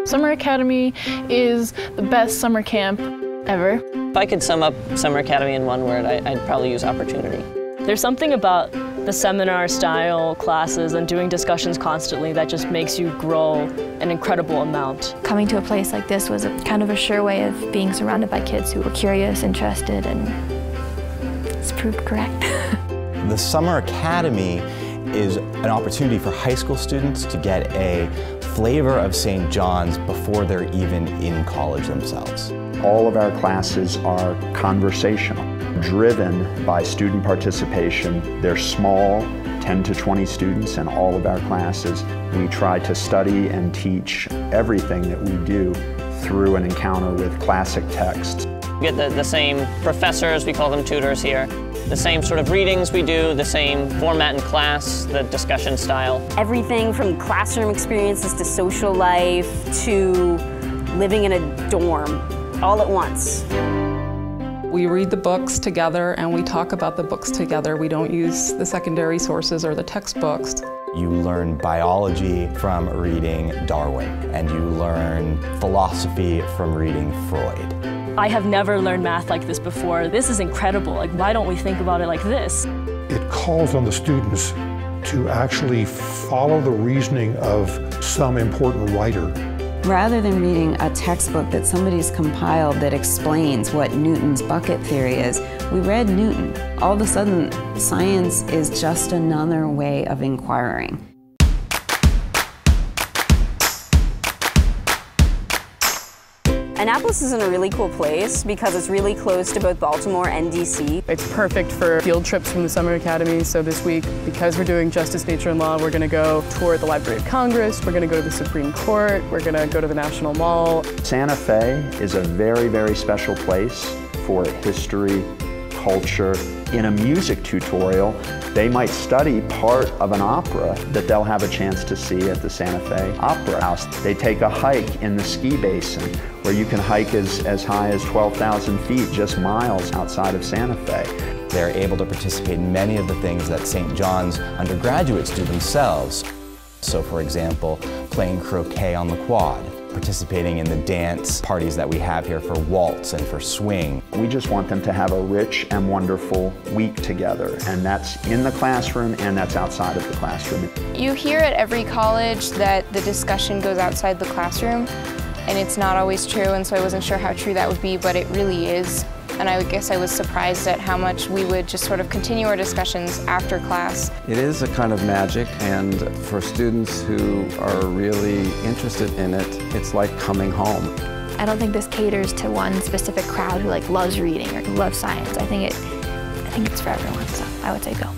Summer Academy is the best summer camp ever. If I could sum up Summer Academy in one word, I'd probably use opportunity. There's something about the seminar-style classes and doing discussions constantly that just makes you grow an incredible amount. Coming to a place like this was kind of a sure way of being surrounded by kids who were curious, interested, and it's proved correct. The Summer Academy is an opportunity for high school students to get a flavor of St. John's before they're even in college themselves. All of our classes are conversational, driven by student participation. They're small, 10 to 20 students in all of our classes. We try to study and teach everything that we do through an encounter with classic texts. We get the same professors, we call them tutors here, the same sort of readings we do, the same format in class, the discussion style. Everything from classroom experiences to social life to living in a dorm, all at once. We read the books together and we talk about the books together. We don't use the secondary sources or the textbooks. You learn biology from reading Darwin, and you learn philosophy from reading Freud. I have never learned math like this before. This is incredible. Like, why don't we think about it like this? It calls on the students to actually follow the reasoning of some important writer. Rather than reading a textbook that somebody's compiled that explains what Newton's bucket theory is, we read Newton. All of a sudden, science is just another way of inquiring. Annapolis is in a really cool place because it's really close to both Baltimore and DC. It's perfect for field trips from the Summer Academy. So this week, because we're doing Justice, Nature, and Law, we're going to go tour the Library of Congress, we're going to go to the Supreme Court, we're going to go to the National Mall. Santa Fe is a very, very special place for history, culture. In a music tutorial, they might study part of an opera that they'll have a chance to see at the Santa Fe Opera House. They take a hike in the ski basin where you can hike as high as 12,000 feet, just miles outside of Santa Fe. They're able to participate in many of the things that St. John's undergraduates do themselves. So for example, playing croquet on the quad, participating in the dance parties that we have here for waltz and for swing. We just want them to have a rich and wonderful week together, and that's in the classroom and that's outside of the classroom. You hear at every college that the discussion goes outside the classroom, and it's not always true, and so I wasn't sure how true that would be, but it really is. And I guess I was surprised at how much we would just sort of continue our discussions after class. It is a kind of magic, and for students who are really interested in it, it's like coming home. I don't think this caters to one specific crowd who loves reading or who loves science. I think it's for everyone, so I would say go.